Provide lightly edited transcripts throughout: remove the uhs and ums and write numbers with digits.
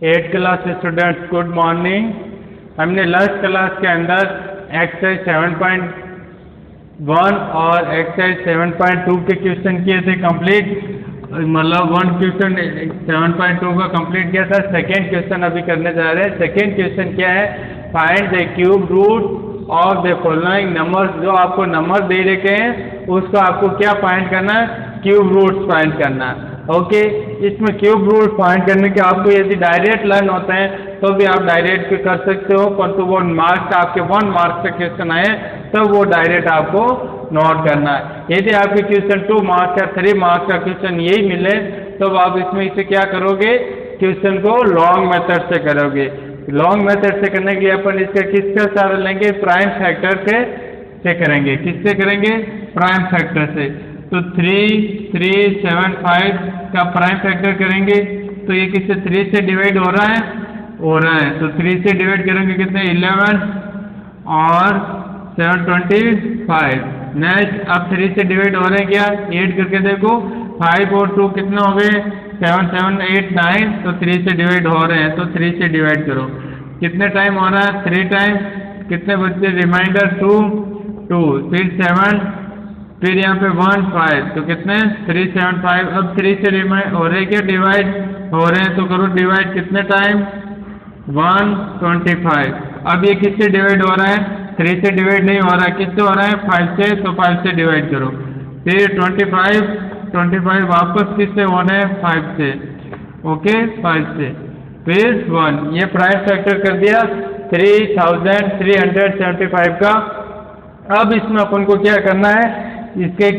8 class students, good morning. हमने last class के अंदर एक्सरसाइज 7.1 और एक्सरसाइज 7.2 के क्वेश्चन किए थे कंप्लीट, मतलब 1 क्वेश्चन 7.2 का कंप्लीट किया था। सेकेंड क्वेश्चन अभी करने जा रहे हैं। सेकेंड क्वेश्चन क्या है, find the cube root of the following numbers. जो आपको नंबर दे रखे हैं उसको आपको क्या फाइंड करना है, क्यूब रूट फाइंड करना है। ओके, इसमें क्यूब रूट फाइंड करने के आपको यदि डायरेक्ट लर्न होते हैं तो भी आप डायरेक्ट भी कर सकते हो, परंतु वो मार्क्स आपके 1 मार्क्स का क्वेश्चन आए तो वो डायरेक्ट आपको नोट करना है। यदि आपके क्वेश्चन 2 मार्क्स या 3 मार्क्स का क्वेश्चन यही मिले तो आप इसमें इसे क्या करोगे, क्वेश्चन को लॉन्ग मेथड से करोगे। लॉन्ग मेथड से करने के लिए अपन इसका किसका सहारा लेंगे, प्राइम फैक्टर से करेंगे। किससे करेंगे, प्राइम फैक्टर से। तो 3, 3, 7, 5 का प्राइम फैक्टर करेंगे तो ये किससे 3 से डिवाइड हो रहा है, तो 3 से डिवाइड करेंगे कितने 11 और 7 25। नेक्स्ट अब 3 से डिवाइड हो रहे हैं क्या, 8 करके देखो, 5 और 2 कितने हो गए 7, 7, 8, 9, तो 3 से डिवाइड हो रहे हैं तो 3 से डिवाइड करो। कितने टाइम हो रहा है, 3 टाइम। कितने बच्चे रिमाइंडर 2, फिर 7, फिर यहाँ पे 1, 5, तो कितने 3, 7, 5। अब 3 से रिमाइंड हो रहे क्या, डिवाइड हो रहे हैं तो करो डिवाइड, कितने टाइम 1, 25। अब ये किससे डिवाइड हो रहा है, 3 से डिवाइड नहीं हो रहा है, किससे हो रहा है 5 से, तो 5 से डिवाइड करो। फिर 25 वापस किससे होना है 5 से, ओके 5 से। फिर 1, ये प्राइम फैक्टर कर दिया 3375 का। अब इसमें अपन को क्या करना है, इसके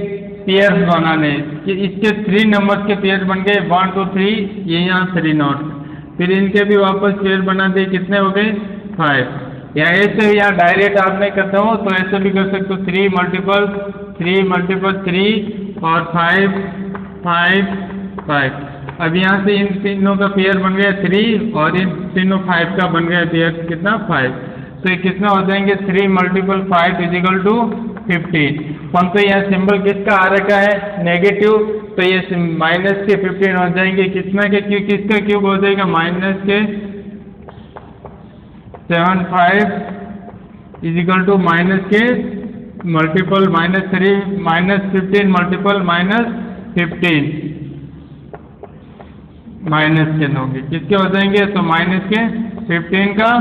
पेयर्स बनाने, कि इसके 3 नंबर्स के पेयर बन गए 1, 2, 3, ये यहाँ 3 नोट। फिर इनके भी वापस पेयर बना दिए, कितने हो गए 5। या ऐसे या डायरेक्ट आप नहीं करते हो तो ऐसे भी कर सकते हो, 3 मल्टीपल 3 और 5, 5, 5। अब यहाँ से इन तीनों का पेयर बन गया 3 और इन तीनों 5 का बन गया पेयर कितना 5। तो ये कितना हो जाएंगे 3 × 5 = 15। परंतु यहाँ सिंबल किसका आ रखा है, नेगेटिव, तो ये माइनस के 15 हो जाएंगे। कितना के क्यूब, किसका क्यूब हो जाएगा, माइनस के 75 = माइनस के मल्टीपल -3 -15 मल्टीपल -15 माइनस के होंगे, किसके हो जाएंगे, तो माइनस के 15 का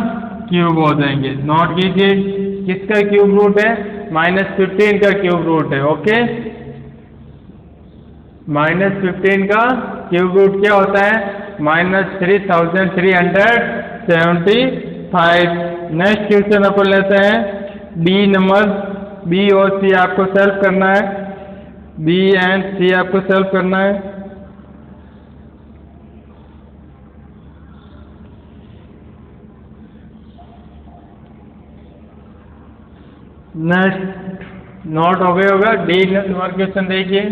क्यूब हो जाएंगे। नोट कीजिए किसका क्यूब रूट है, -15 का क्यूब रूट है। ओके, -15 का क्यूब रूट क्या होता है, -3375। नेक्स्ट क्वेश्चन अपन लेते हैं डी नंबर, बी और सी आपको सॉल्व करना है, बी एंड सी आपको सॉल्व करना है। नेक्स्ट नोट हो गया होगा, डी नंबर क्वेश्चन देखिए।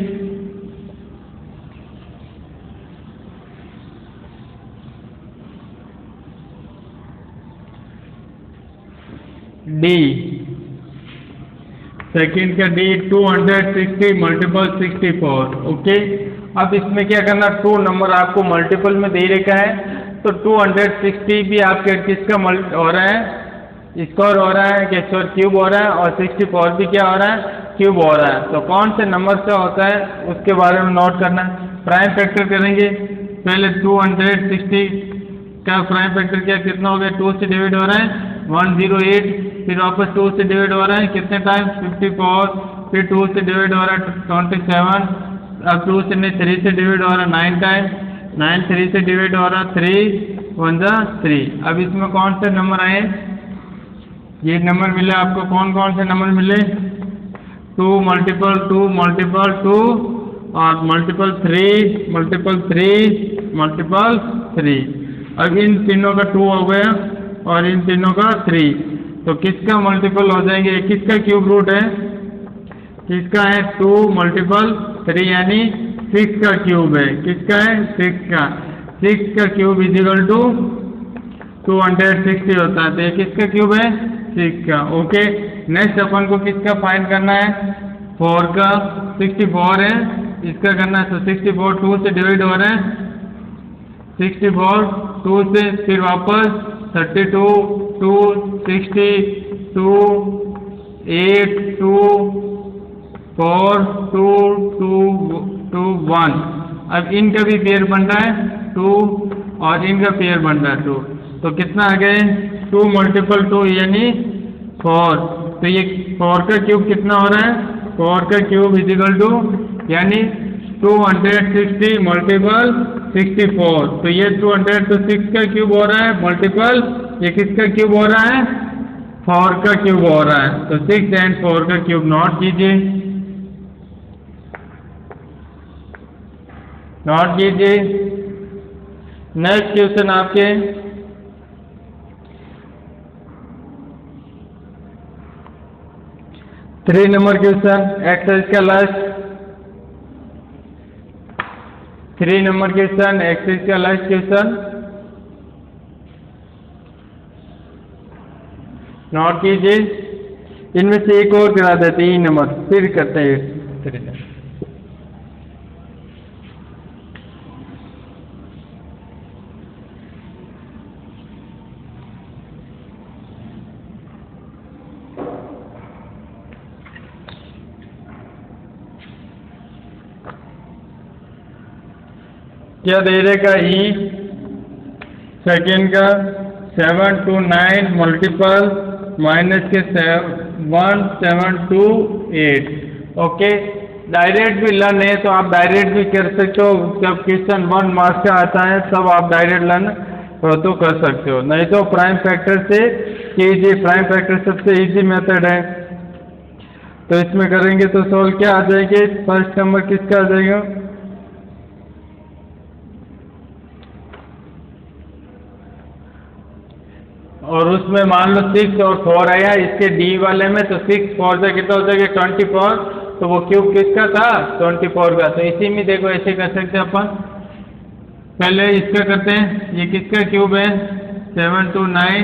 डी सेकंड का डी 260 × 64। ओके, अब इसमें क्या करना, 2 नंबर आपको मल्टीपल में दे रखा है तो 260 भी आपके किसका हो रहा है, स्क्वायर हो रहा है, स्क्वायर क्यूब हो रहा है, और 64 भी क्या हो रहा है, क्यूब हो रहा है। तो कौन से नंबर से होता है उसके बारे में नोट करना है। प्राइम फैक्टर करेंगे, पहले 260 का प्राइम फैक्टर क्या, कितना हो गया, 2 से डिवाइड हो रहा है 108, फिर वापस 2 से डिवाइड हो रहा है कितने टाइम 54, फिर 2 से डिवाइड हो रहा है 27, अब 2 से नहीं 3 से डिवाइड हो रहा है 9 टाइम, 9 3 से डिवाइड हो रहा है 3 1 3। अब इसमें कौन से नंबर आए, ये नंबर मिले आपको, कौन कौन से नंबर मिले, 2 × 2 × 2 और ×3 अब इन तीनों का 2 हो गया और इन तीनों का 3, तो किसका मल्टीपल हो जाएंगे, किसका क्यूब रूट है, किसका है 2 × 3 यानी 6 का क्यूब है। किसका है 6 का, 6 का क्यूब = 260 होता है, तो ये किसका क्यूब है 6 का। ओके, नेक्स्ट अपन को किसका फाइंड करना है, 4 का, 64 है इसका करना है। तो 64 2 से डिवाइड हो रहे हैं, 64 2 से फिर वापस 32, 2, 60, 2, 8, 2, 4, 2, 2, 2, 1। अब इनका भी पेयर बन रहा है 2 और इनका पेयर बन रहा है 2, तो कितना आ गए 2 मल्टीपल 2 यानी 4। तो ये 4 का क्यूब कितना हो रहा है 4 का क्यूब इजिकल टू यानी 260 मल्टीपल 64। तो ये 200 तो 6 का क्यूब हो रहा है मल्टीपल ये किसका क्यूब हो रहा है 4 का क्यूब हो रहा है। तो 6 एंड 4 का क्यूब नोट कीजिए, नोट कीजिए। नेक्स्ट क्वेश्चन आपके 3 नंबर क्वेश्चन एक्सरसाइज का लास्ट 3 नंबर क्वेश्चन एक्सरसाइज का लास्ट क्वेश्चन नोट कीजिए। इनमें से एक और करा देते 3 नंबर फिर करते हैं 3 नंबर। क्या दे देगा ई सेकेंड का 7 to 9 मल्टीपल माइनस के 1 7 to 8। ओके, डायरेक्ट भी लर्न है तो आप डायरेक्ट भी कर सकते हो। जब क्वेश्चन 1 मार्क्स का आता है तब आप डायरेक्ट लर्न तो कर सकते हो, नहीं तो प्राइम फैक्टर से कीजिए। प्राइम फैक्टर सबसे इजी मेथड है। तो इसमें करेंगे तो सोल्व क्या आ जाएंगे, फर्स्ट नंबर किसका आ जाएगा और उसमें मान लो 6 और 4 आया इसके डी वाले में, तो 6 4 से कितना हो जाएगा 24। तो वो क्यूब किसका था 24 का। तो इसी में देखो ऐसे कर सकते हैं अपन। पहले इसका करते हैं, ये किसका क्यूब है 7 to 9,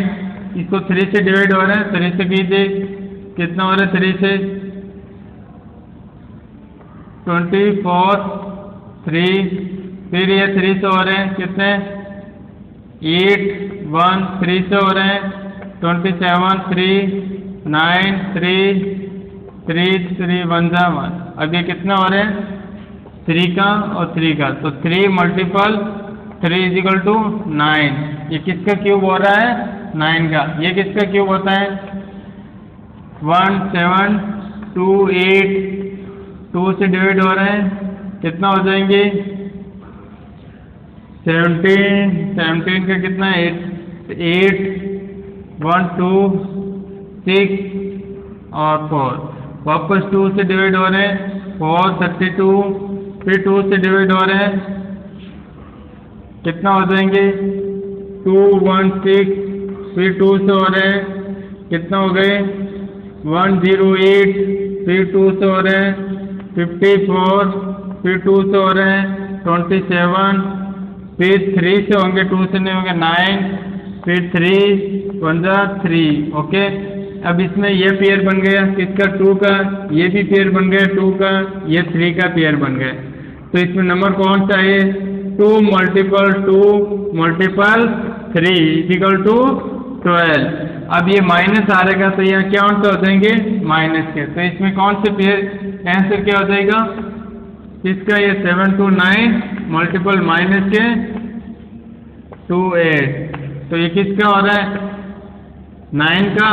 इसको 3 से डिवाइड हो रहा है 3 से कीजिए कितना हो रहा है 3 से 24 3, फिर ये 3 से हो रहे हैं कितने 8 1 3 से हो रहे हैं 27 3 9 3 3 3 1 जा 1। अब ये कितना हो रहे हैं 3 का और 3 का, तो 3 मल्टीपल 3 इजिकल टू 9। ये किसका क्यूब हो रहा है 9 का। ये किसका क्यूब होता है 1 7 2 8, 2 से डिवाइड हो रहे हैं कितना हो जाएंगे 17 का कितना है 8 1 2 6 और 4, वापस 2 से डिवाइड हो रहे हैं 4 32, फिर 2 से डिवाइड हो रहे हैं कितना हो जाएंगे 2 1 6, फिर 2 से हो रहे हैं कितना हो गए 108, फिर 2 से हो रहे हैं 54, फिर 2 से हो रहे हैं 27, फिर 3 से होंगे 2 से नहीं होंगे 9, फिर 3 1 जा 3। ओके, अब इसमें ये पेयर बन गया किसका 2 का, ये भी पेयर बन गया 2 का, ये 3 का पेयर बन गया। तो इसमें नंबर कौन सा है 2 मल्टीपल 2 मल्टीपल 3 इक्वल टू 12। अब ये माइनस आ रहेगा तो यहाँ क्या आंसर हो जाएंगे माइनस के। तो इसमें कौन से पेयर आंसर क्या हो जाएगा इसका, ये 7 to 9 मल्टीपल माइनस के 2 8। तो ये किसका हो रहा है 9 का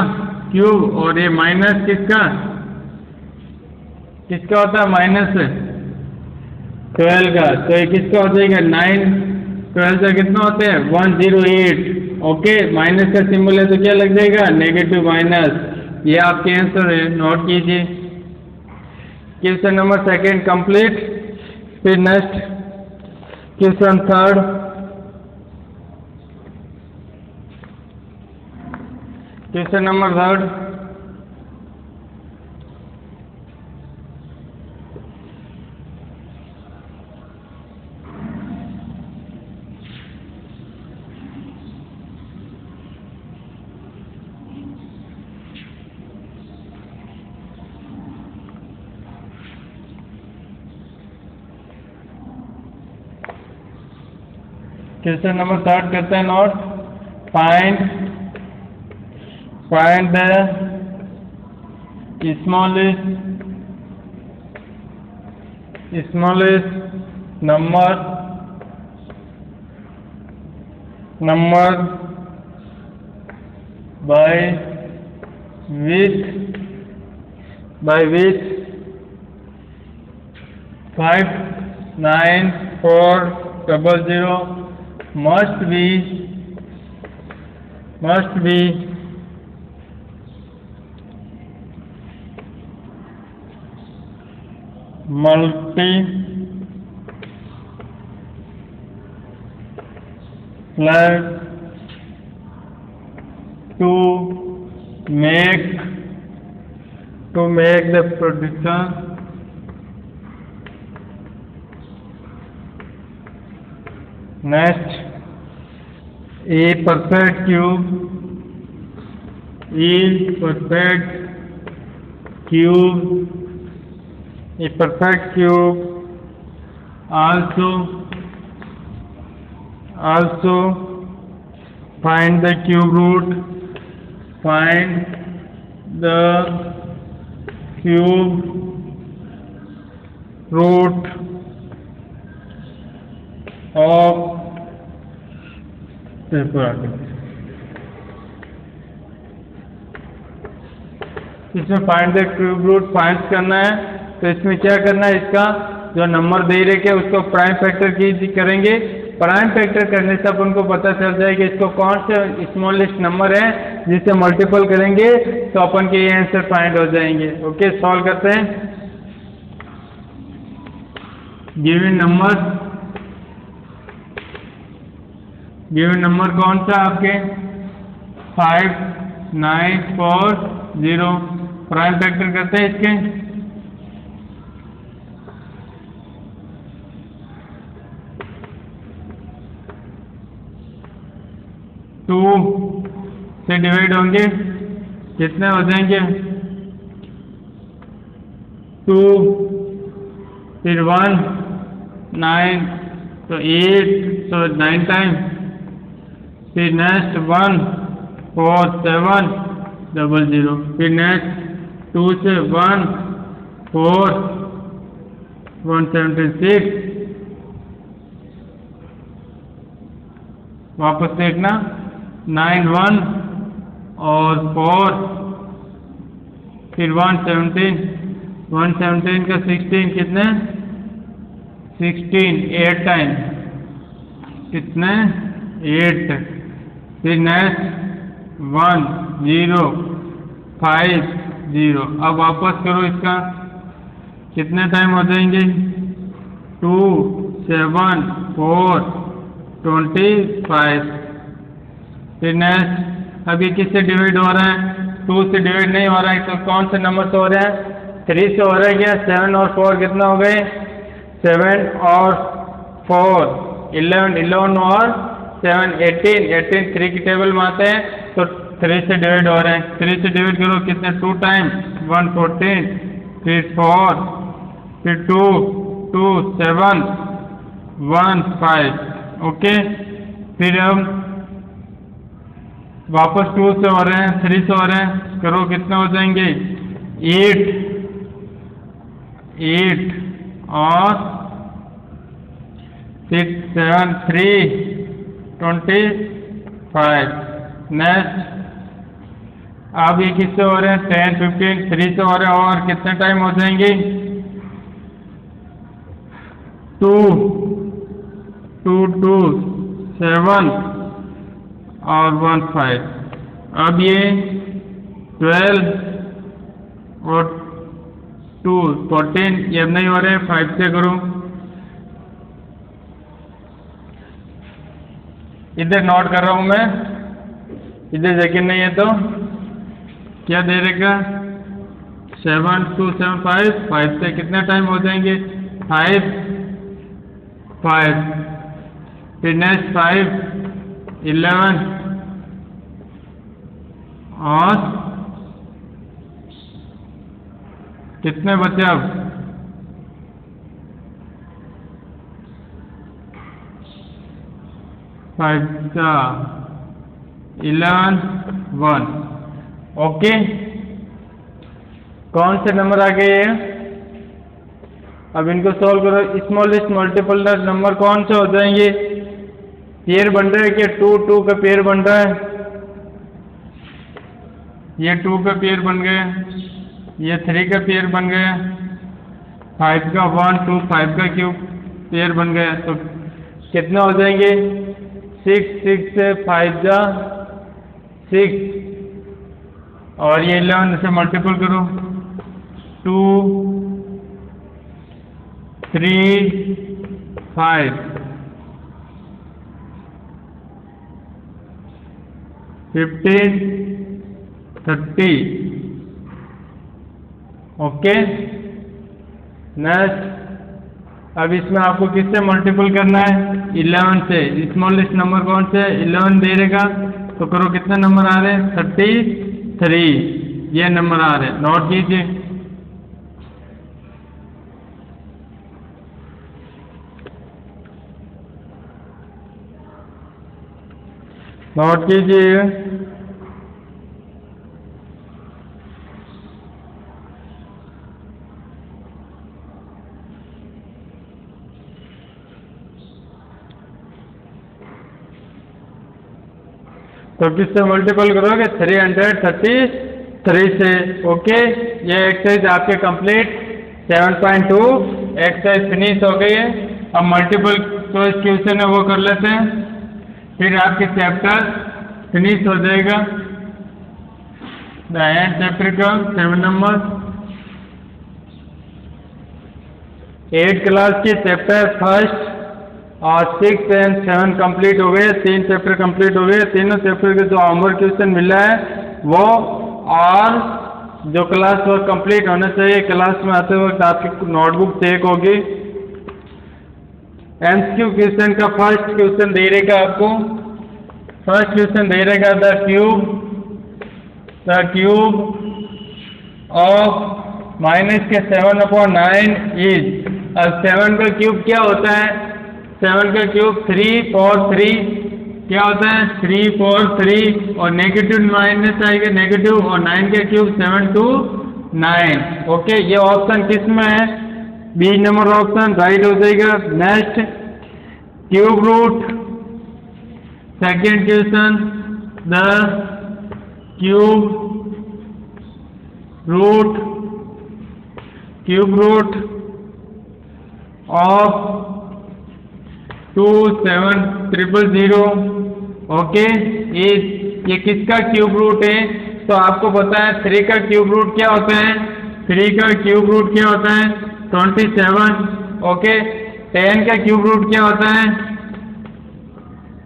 क्यूब, और ये माइनस किसका होता है माइनस 12 का। तो ये किसका हो जाएगा 9 12 का कितना होता है 108। ओके, माइनस का सिंबल है तो क्या लग जाएगा नेगेटिव माइनस। ये आपके आंसर है, नोट कीजिए। Question number second complete. फिर next question third. Question number third question number 3 करते हैं note. Find the smallest number by which 59400 must be multiplied to make the production next a perfect cube also find the cube root of इसमें find the cube root find करना है। तो इसमें क्या करना है, इसका जो नंबर दे रखे उसको प्राइम फैक्टर की करेंगे। प्राइम फैक्टर करने से अपन को पता चल जाएगा इसको कौन से स्मॉलेस्ट नंबर है जिसे मल्टीपल करेंगे तो अपन के ये आंसर फाइंड हो जाएंगे। ओके, सॉल्व करते हैं। गिवन नंबर कौन सा आपके 5940। प्राइम फैक्टर करते हैं इसके। टू से डिवाइड होंगे, कितने हो जाएंगे 2, फिर 1 9 तो 8 तो 9 टाइम, फिर नेक्स्ट 1 4 7 00, फिर नेक्स्ट 2 से 1 4 176, वापस देखना 9 1 और 4 फिर 117 का 16 कितने 16 8 टाइम कितने 8, फिर नेक्स्ट 1 0 5 0। अब वापस करो इसका, कितने टाइम हो जाएंगे 2 7 4 25, फिर नेक्स्ट अभी किससे डिवाइड हो रहा है 2 से डिवाइड नहीं हो रहा है तो कौन से नंबर से हो रहा है 3 से हो रहा है क्या। 7 और 4 कितना हो गए 7 और 4 11 और 7 18 3 की टेबल में आते हैं तो 3 से डिवाइड हो रहे हैं। 3 से डिवाइड करो कितने 2 टाइम 114, फिर 4 फिर 2 7 1 5। ओके, फिर हम वापस 2 से हो रहे हैं 3 से हो रहे हैं, करो कितने हो जाएंगे 8 और 6 7 3 25। नेक्स्ट अब ये किससे हो रहे हैं 10 15 3 से हो रहे हैं और कितने टाइम हो जाएंगे 2 7 और 1 5। अब ये 12 और 2 14 ये अब नहीं हो रहे हैं 5 से करो। इधर नोट कर रहा हूं मैं, इधर यकीन नहीं है तो क्या दे देगा 7 2 7 5 से कितने टाइम हो जाएंगे 5 फिर नेक्स्ट 5 11 और कितने बचे अब 5 5 जा 11 1। ओके, कौन से नंबर आ गए हैं? अब इनको सॉल्व करो। स्मॉलेस्ट मल्टीपल नंबर कौन से हो जाएंगे? पेयर बन रहा है क्या? 2 का पेयर बन रहा है, ये 2 का पेयर बन गया, ये 3 का पेयर बन गया, 5 का 1 2 5 का क्यूब पेयर बन गया। तो कितना हो जाएंगे? 6 से 5 जा 6 और ये 11 से मल्टीपल करो। 2 3 5 15 30। ओके, नेक्स्ट, अब इसमें आपको किससे मल्टीपल करना है? 11 से। स्मॉलेस्ट नंबर कौन से? 11 दे देगा तो करो, कितने नंबर आ रहे हैं? 33, ये नंबर आ रहे हैं, नोट कीजिए। नोट कीजिए। तो किससे मल्टीपल करोगे? 333 से। ओके, ये एक्सरसाइज आपके कंप्लीट 7.2 एक्सरसाइज फिनिश हो गई है। अब मल्टीपल चॉइस क्वेश्चन है वो कर लेते हैं, फिर आपके चैप्टर फिनिश हो जाएगा। द एंड चैप्टर का 7 नंबर 8 क्लास के चैप्टर फर्स्ट और 6 और 7 कंप्लीट हो गए। 3 चैप्टर कंप्लीट हो गए। तीनों चैप्टर के जो होमवर्क क्वेश्चन मिला है वो और जो क्लास वर्क कंप्लीट होना चाहिए, क्लास में आते वक्त आपकी नोटबुक चेक होगी। एमसीक्यू क्वेश्चन का फर्स्ट क्वेश्चन दे रहेगा आपको। फर्स्ट क्वेश्चन दे रहेगा द क्यूब ऑफ माइनस के 7/9 इज। अब 7 का क्यूब क्या होता है? 7 का क्यूब 3 4 3 क्या होता है? 3 4 3 और नेगेटिव माइनस आएगा नेगेटिव, और 9 का क्यूब 7 2 9। ओके, ये ऑप्शन किस में है? बी नंबर ऑप्शन राइट हो जाएगा। Next, cube root, second question, the cube root of 2 7 0 0। Okay, ये किसका क्यूब रूट है? तो आपको पता है 3 का क्यूब रूट क्या होता है? 3 का क्यूब रूट क्या होता है? 27। ओके, 10 का क्यूब रूट क्या होता है?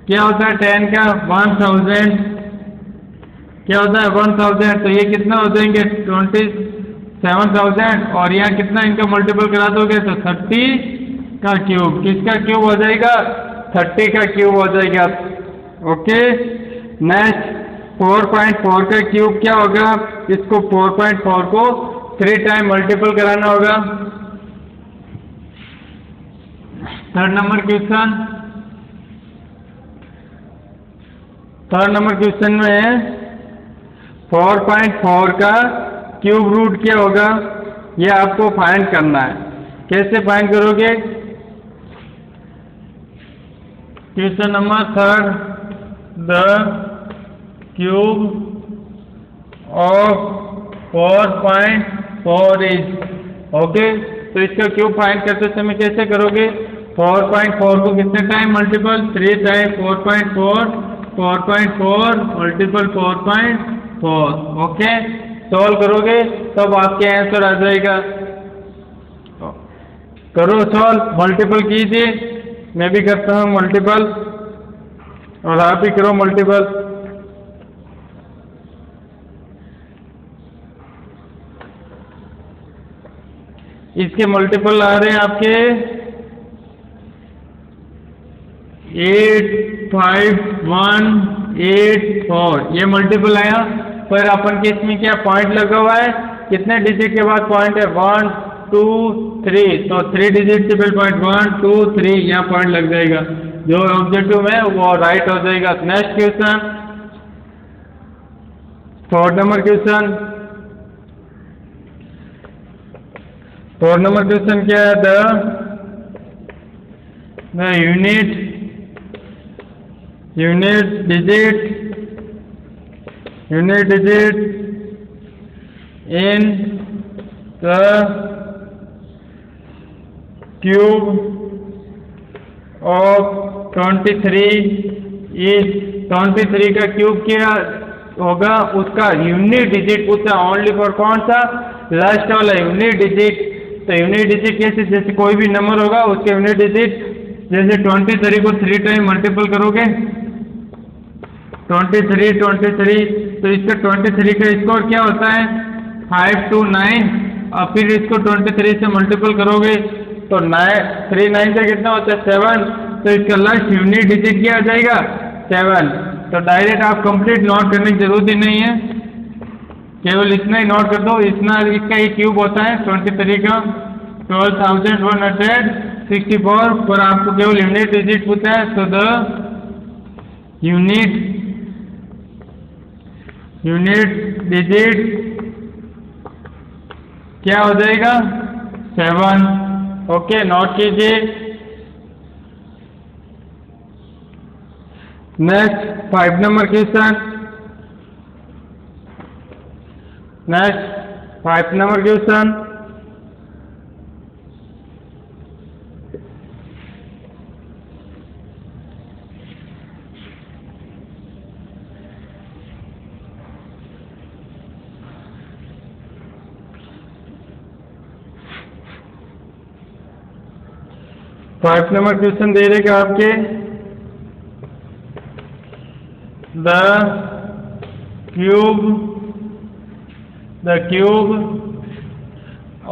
क्या होता है 10 का? 1000। क्या होता है? 1000। तो ये कितना हो जाएंगे? 27,000। और यहाँ कितना इनका मल्टीपल करा दोगे तो 30 का क्यूब। किसका क्यूब हो जाएगा? 30 का क्यूब हो जाएगा। ओके, नेक्स्ट 4.4 का क्यूब क्या होगा? इसको 4.4 को 3 टाइम मल्टीपल कराना होगा। थर्ड नंबर क्वेश्चन, में 4.4 का क्यूब रूट क्या होगा? ये आपको फाइंड करना है। कैसे फाइंड करोगे? Question number third, the cube of 4.4 is. Okay, तो इसका क्यूब फाइंड करते समय कैसे करोगे? 4.4 को कितने time multiple? 3 time 4.4 4.4 multiple 4.4। Okay, solve करोगे तब आपके आंसर आ जाएगा। करो सॉल्व, मल्टीपल कीजिए। मैं भी करता हूँ मल्टीपल और आप भी करो मल्टीपल। इसके मल्टीपल आ रहे हैं आपके 8 5 1 8 4। ये मल्टीपल आया, पर अपन के इसमें क्या पॉइंट लगा हुआ है? कितने डिजिट के बाद पॉइंट है? 1 2 3। तो 3 डिजिट से पहले पॉइंट 1 2 3 यहाँ पॉइंट लग जाएगा। जो ऑब्जेक्टिव है वो राइट हो जाएगा। Next question, 4 number question. 4 number question क्या है? The unit digit in the cube of 23 is 23 का क्यूब क्या होगा? उसका यूनिट डिजिट पूछा ओनली फॉर कौन सा? लास्ट वाला यूनिट डिजिट। तो यूनिट डिजिट कैसे? जैसे कोई भी नंबर होगा उसके यूनिट डिजिट, जैसे 23 को 3 टाइम मल्टीपल करोगे 23, तो इसका 23 का स्कोर क्या होता है? 5 to 9। और फिर इसको 23 से मल्टीपल करोगे तो 3 9 से कितना होता है? 7। तो इसका लास्ट यूनिट डिजिट क्या आ जाएगा? 7। तो डायरेक्ट आप कंप्लीट नोट करने की जरूरत ही नहीं है, केवल इतना ही नोट कर दो। इतना इसका एक क्यूब होता है 23 का 12,164, पर आपको केवल यूनिट डिजिट पूछा है। तो द यूनिट डिजिट क्या हो जाएगा? 7। ओके, नोट कीजिए। Next 5 number question. Next 5 number question. Five number question दे देगा आपके, द क्यूब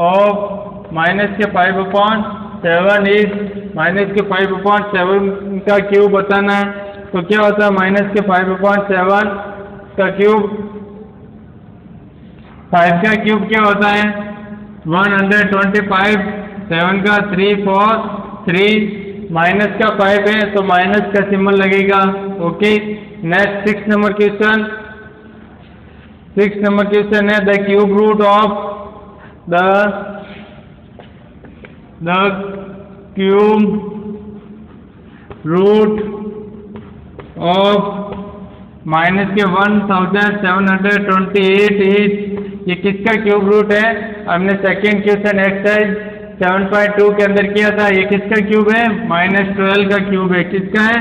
ऑफ -5/7 इज -5/7 का क्यूब बताना है। तो क्या होता है -5/7 का क्यूब? 5 का क्यूब क्या होता है? 125। 7 का 3 4 3, माइनस का 5 है तो माइनस का सिंबल लगेगा। Okay, next 6 number question. 6 number question है the cube root of cube root of -1728 is, ये किसका क्यूब रूट है? हमने सेकेंड क्वेश्चन एक्सरसाइज 7.2 के अंदर किया था। ये किसका क्यूब है? -12 का क्यूब है। किसका है?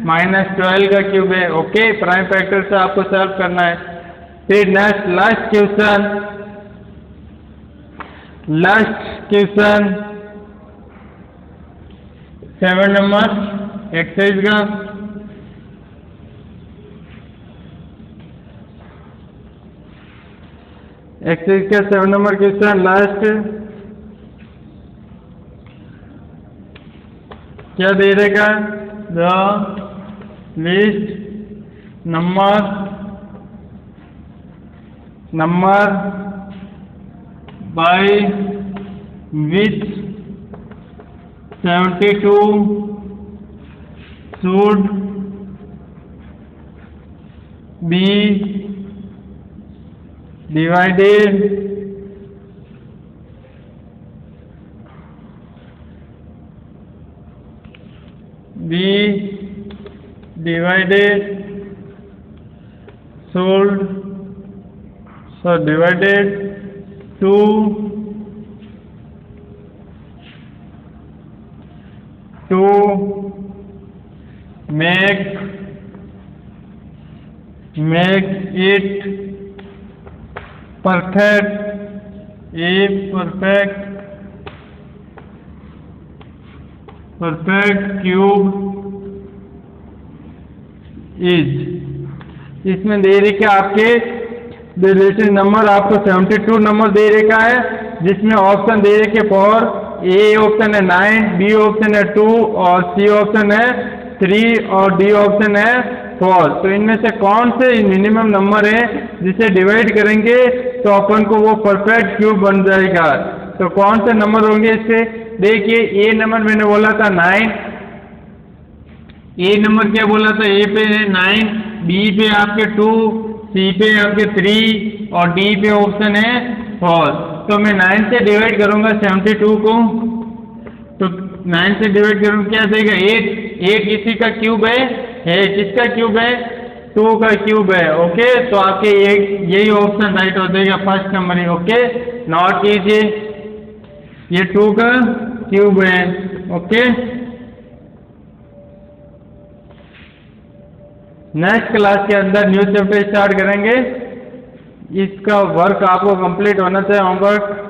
-12 का क्यूब है। ओके, प्राइम फैक्टर से आपको सॉल्व करना है। फिर next last question 7 number exercise का। एक्सरसाइज का 7 नंबर क्वेश्चन लास्ट क्या दे देगा? The list number by which 72 should be divided divided to make it perfect cube is। इसमें दे रखा आपके रिलेटेड नंबर आपको 72 नंबर दे रखा है, जिसमें ऑप्शन दे रखे 4, ए ऑप्शन है 9, बी ऑप्शन है 2 और सी ऑप्शन है 3 और डी ऑप्शन है 4। तो इनमें से कौन से मिनिमम नंबर है जिसे डिवाइड करेंगे तो अपन को वो परफेक्ट क्यूब बन जाएगा। तो कौन से नंबर होंगे इससे? देखिए, ए नंबर मैंने बोला था 9, ए नंबर क्या बोला था, ए पे 9, बी पे आपके 2, सी पे आपके 3 और डी पे ऑप्शन है 4। तो मैं 9 से डिवाइड करूंगा 72 को, तो 9 से डिवाइड करूंगा क्या देगा 8। 8 किसी का क्यूब है, किसका क्यूब है, 2 का क्यूब है। ओके, तो आपके यही ऑप्शन राइट हो जाएगा, फर्स्ट नंबर है। ओके, नोट कीजिए, ये 2 का क्यूब है। ओके, नेक्स्ट क्लास के अंदर न्यू चैप्टर स्टार्ट करेंगे। इसका वर्क आपको कंप्लीट होना चाहिए, होमवर्क